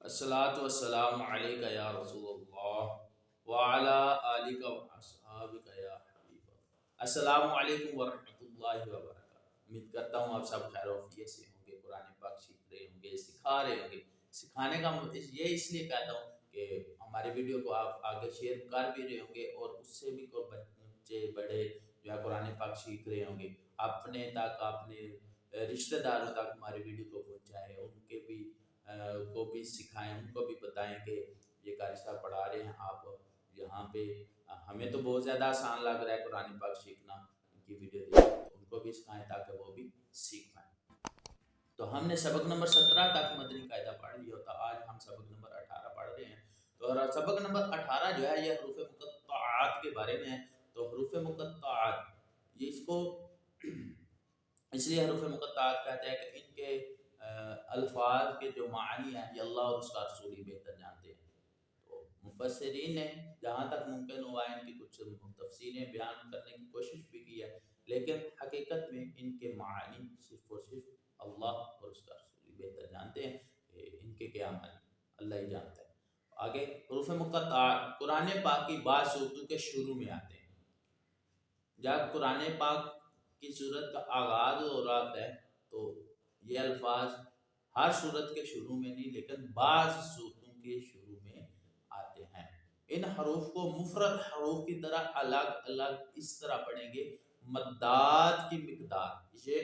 الصلاۃ والسلام علیک یا رسول اللہ وعلی آلک و اصحابک یا حبیب اللہ۔ السلام علیکم ورحمۃ اللہ وبرکاتہ۔ امید کرتا ہوں آپ سب خیر و عافیت سے ہوں گے، قرآن پاک سیکھ رہے ہوں گے، سکھا رہے ہوں گے۔ سکھانے کا یہ اس لیے کہتا ہوں کہ ہمارے ویڈیو کو آپ آگے شیئر کر بھی رہے ہوں گے اور اس سے بھی کوئی بچے بڑے جو ہے قرآن پاک سیکھ رہے ہوں گے، اپنے تک اپنے رشتہ داروں تک ہماری ویڈیو کو پہنچائیں، ان کے بھی کو بھی سکھائیں، ان کو بھی بتائیں کہ یہ قاری صاحب پڑھا رہے ہیں آپ یہاں پہ۔ ہمیں تو بہت زیادہ آسان لگ رہا ہے قرآن پاک سیکھنا، ان کی ویڈیو دیکھ تو ان کو بھی سکھائیں تاکہ وہ بھی سیکھ پائیں۔ تو ہم نے سبق نمبر 17 تک مدنی قاعدہ پڑھ لیا ہوتا، آج ہم سبق نمبر 18 پڑھ رہے ہیں۔ تو سبق نمبر 18 جو ہے یہ حروف مقطعات کے بارے میں ہے۔ تو حروف مقطعات یہ اس کو اس لیے حروف مقطعات کہتے ہیں کہ ان کے الفاظ کے جو معنی ہیں یہ اللہ اور اس کا رسول ہی بہتر جانتے ہیں۔ تو مفسرین نے جہاں تک ممکن ہوا ان کی کچھ تفسیریں بیان کرنے کی کوشش بھی کی ہے، لیکن حقیقت میں ان کے معنی صرف اور صرف اللہ اور اس کا رسول ہی بہتر جانتے ہیں کہ ان کے کیا معنی اللہ ہی جانتا ہے۔ آگے حروف مقطعات قرآن پاک کی بعض صورتوں کے شروع میں آتے ہیں۔ جب قرآن پاک کی صورت کا آغاز ہو رہا ہے تو یہ الفاظ ہر صورت کے شروع میں نہیں لیکن بعض صورتوں کے شروع میں آتے ہیں۔ ان حروف کو مفرد حروف کی طرح الگ الگ اس طرح پڑھیں گے، مدات کی مقدار۔ یہ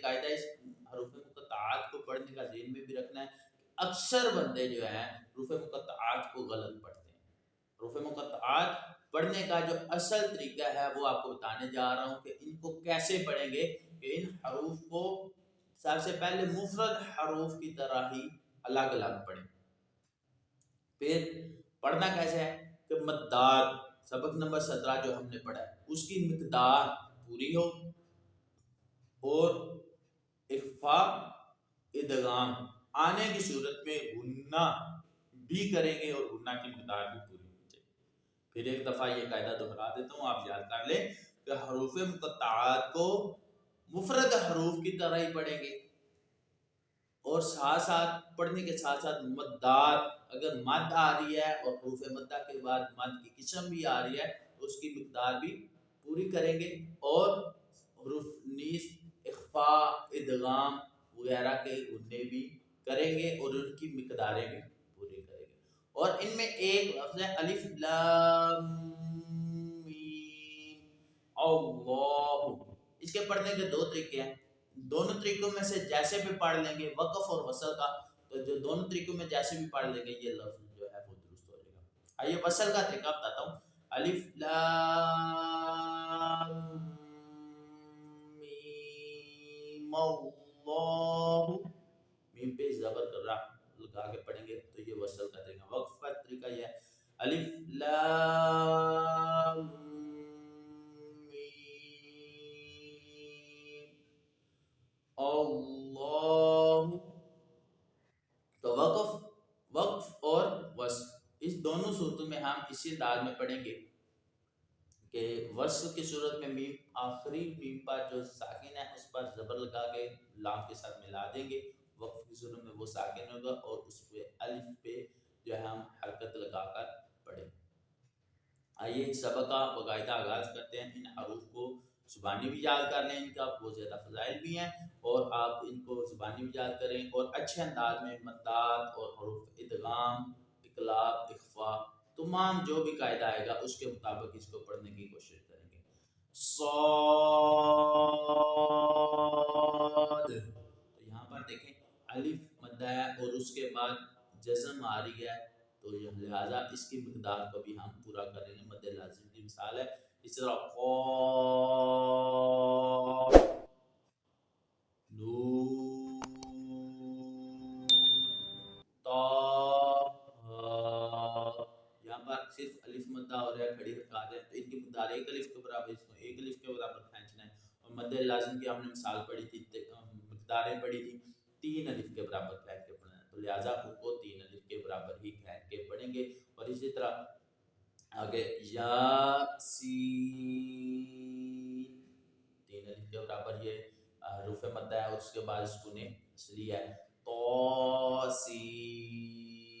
قاعدہ اس حروف مقطعات کو پڑھنے کا ذہن میں بھی رکھنا ہے کہ اکثر بندے جو ہیں حروف مقطعات کو غلط پڑھتے ہیں۔ حروف مقطعات پڑھنے کا جو اصل طریقہ ہے وہ آپ کو بتانے جا رہا ہوں کہ ان کو کیسے پڑھیں گے، کہ ان حروف کو سب سے پہلے مفرد حروف کی طرح ہی الگ الگ پڑھیں۔ پھر پڑھنا کیسے ہے کہ مدات سبق نمبر 17 جو ہم نے پڑھا ہے اس کی مقدار پوری ہو اور اخفاء ادغام آنے کی صورت میں غنہ بھی کریں گے اور غنہ کی مقدار بھی پوری ہونی چاہیے۔ پھر ایک دفعہ یہ قاعدہ دہرا دیتا ہوں، آپ یاد کر لیں کہ حروف مقطعات کو مفرد حروف کی طرح ہی پڑھیں گے اور ساتھ ساتھ پڑھنے کے ساتھ ساتھ مدات، اگر مد آ رہی ہے اور حروف مدہ کے بعد مد کی قسم بھی آ رہی ہے تو اس کی مقدار بھی پوری کریں گے اور حروف نیز اخفاء ادغام وغیرہ کے غنے بھی کریں گے اور ان کی مقداریں بھی پوری کریں گے۔ اور ان میں ایک لفظ ہے الف لام میم اللہ، اس کے پڑھنے کے دو طریقے ہیں۔ دونوں طریقوں میں سے جیسے بھی پڑھ لیں گے وقف اور وصل کا، تو جو دونوں طریقوں میں جیسے بھی پڑھ لیں گے یہ لفظ جو ہے وہ درست ہو جائے گا۔ آئیے وصل کا طریقہ بتاتا ہوں۔ الف لام میم اللہ، میم پہ زبر کر رہا لگا کے پڑھیں گے تو یہ وصل کا طریقہ۔ وقف کا طریقہ یہ ہے الف لام اللہ۔ تو وقف اور وصل اس دونوں صورتوں میں ہم اسی انداز میں پڑھیں گے کہ وصل کی صورت میں میم آخری میم پر جو ساکن ہے اس پر زبر لگا کے لام کے ساتھ ملا دیں گے، وقف کی صورت میں وہ ساکن ہوگا اور اس پہ الف پہ جو ہے ہم حرکت لگا کر پڑھیں۔ آئیے اس سبق کا باقاعدہ آغاز کرتے ہیں۔ ان حروف کو زبانی بھی یاد کر لیں، ان کا بہت زیادہ فضائل بھی ہیں اور آپ ان کو زبانی بھی یاد کریں اور اچھے انداز میں مدات اور حروف ادغام، اقلاب، اخفاء تمام جو بھی قاعدہ آئے گا اس کے مطابق اس کو پڑھنے کی کوشش کریں گے۔ صاد، تو یہاں پر دیکھیں الف مدہ ہے اور اس کے بعد جزم آ رہی ہے تو لہٰذا اس کی مقدار کو بھی ہم پورا کریں گے، مد لازم کی مثال ہے۔ اس طرح قاف، نون، طا، یہاں پر صرف الف مدہ ہو رہا ہے، کھڑی حرکات ہے تو ان کی مقدار ایک الف کے برابر، اس کو ایک الف کے برابر کھینچنا ہے۔ اور مد لازم کی ہم نے مثال پڑھی تھی، مقداریں پڑھی تھی 3 الف کے برابر کھینچ کے پڑھنا ہے، تو لہٰذا ان کو 3 الف کے برابر ہی کھینچ کے پڑھیں گے۔ اور اسی طرح آگے یا سین، 3 الف کے برابر یہ حروف مدہ ہے اور اس کے بعد سکون اصلی ہے۔ تو سین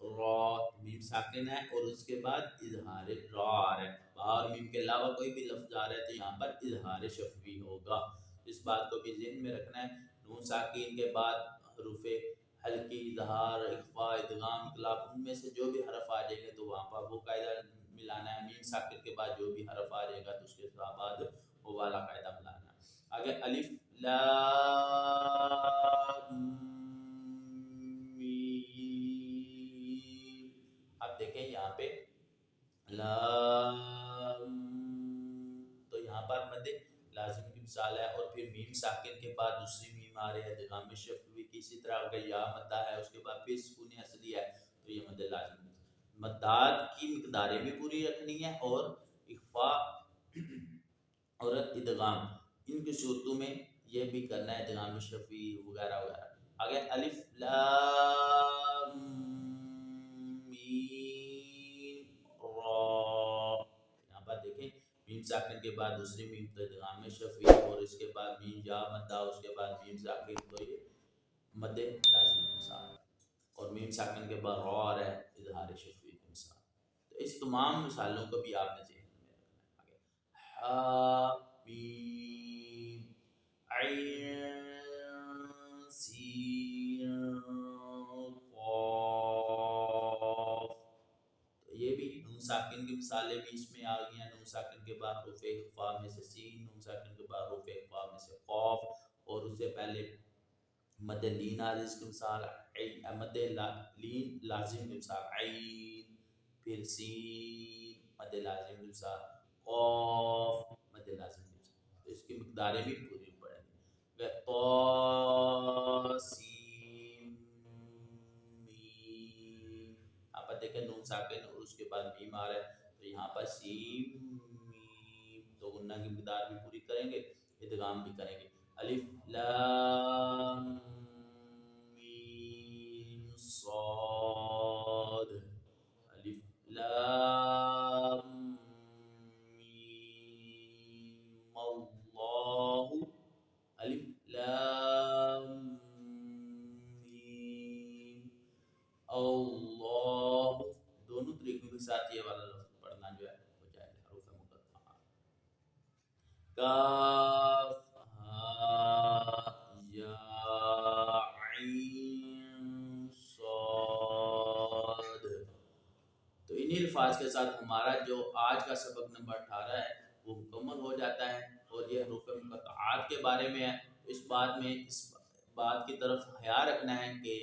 را میم ساکن ہے اور اس کے بعد اظہار را آ رہا ہے، با اور میم کے علاوہ کوئی بھی لفظ آ رہا ہے تو یہاں پر اظہار شفوی ہوگا۔ اس بات کو بھی ذہن میں رکھنا ہے۔ نون ساکن کے بعد حروف حلقی، اظہار، اخفاء، ادغام، اقلاب، ان میں سے جو بھی حرف آ جائیں گے تو وہاں پر وہ قاعدہ ملانا ہے۔ میم ساکن کے بعد جو بھی حرف آ جائے گا تو اس کے بعد وہ والا قاعدہ ملانا ہے۔ آگے الف لام میم، اب دیکھیں یہاں پہ لام، تو یہاں پر مد لازم کی مثال ہے، اور پھر میم ساکن کے بعد دوسری میم آ رہی ہے ادغام شفوی کی۔ اسی طرح اگر یا مدہ ہے اس کے بعد پھر سکون اصلی ہے تو یہ مد لازم ہے۔ مدات کی مقداریں بھی پوری رکھنی ہے اور اخفاء اور ادغام ان کی صورتوں میں یہ بھی کرنا ہے، ادغام شفوی وغیرہ وغیرہ۔ آگے الف لام میم را، یہاں پر دیکھیں میم ساکن کے بعد دوسری میم تو ادغام شفوی، اور اس کے بعد میم یا مدہ، اس کے بعد میم ساکن تو یہ مد لازم کی مثال ہے، اور میم ساکن کے بعد را آ رہا ہے اظہار شفوی کی مثال۔ تو اس تمام مثالوں کو بھی آپ نے ذہن میں رکھنا ہے۔ آگے ہا میم عین سین قاف، تو یہ بھی نون ساکن کی مثالیں بھی اس میں آ گئی ہیں۔ نون ساکن کے بعد حروف اخفاء میں سے سین، نون ساکن کے بعد حروف اخفاء میں سے قاف، اور اس سے پہلے مد لین عارض کی مثال مد لین لازم کی مثال عین، پھر سین مد لازم کی مثال، قاف مد لازم کی مثال، تو اس کی مقداریں بھی پوری پڑیں گی۔ طا سین میم، یہاں پر دیکھیں نون ساکن اور اس کے بعد میم آ رہا ہے تو یہاں پر سین میم، تو غنہ کی مقدار بھی پوری کریں گے، ادغام بھی کریں گے۔ الف لام میم صاد، الف لام میم اللہ، الف لام میم اللہ، دونوں طریقوں کے ساتھ یہ والا لفظ پڑھنا جو ہے وہ جائز ہے۔ حروف مقطعات کاف ہا یا عین صاد، تو انہی الفاظ کے ساتھ ہمارا جو آج کا سبق نمبر 18 ہے وہ مکمل ہو جاتا ہے، اور یہ حروف مقطعات کے بارے میں ہے۔ اس بات کی طرف خیال رکھنا ہے کہ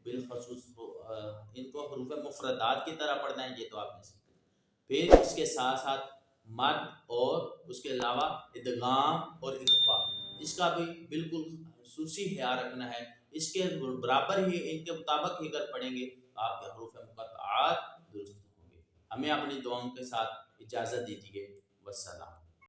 بالخصوص ان کو حروف مفردات کی طرح پڑھنا ہے، یہ تو آپ نے سیکھا۔ پھر اس کے ساتھ ساتھ مد اور اس کے علاوہ ادغام اور اخفاء، اس کا بھی بالکل خصوصی خیال رکھنا ہے۔ اس کے برابر ہی ان کے مطابق ہی اگر پڑھیں گے تو آپ کے حروف مقطعات درست ہوں گے۔ ہمیں اپنی دعاؤں کے ساتھ اجازت دیجیے، والسلام۔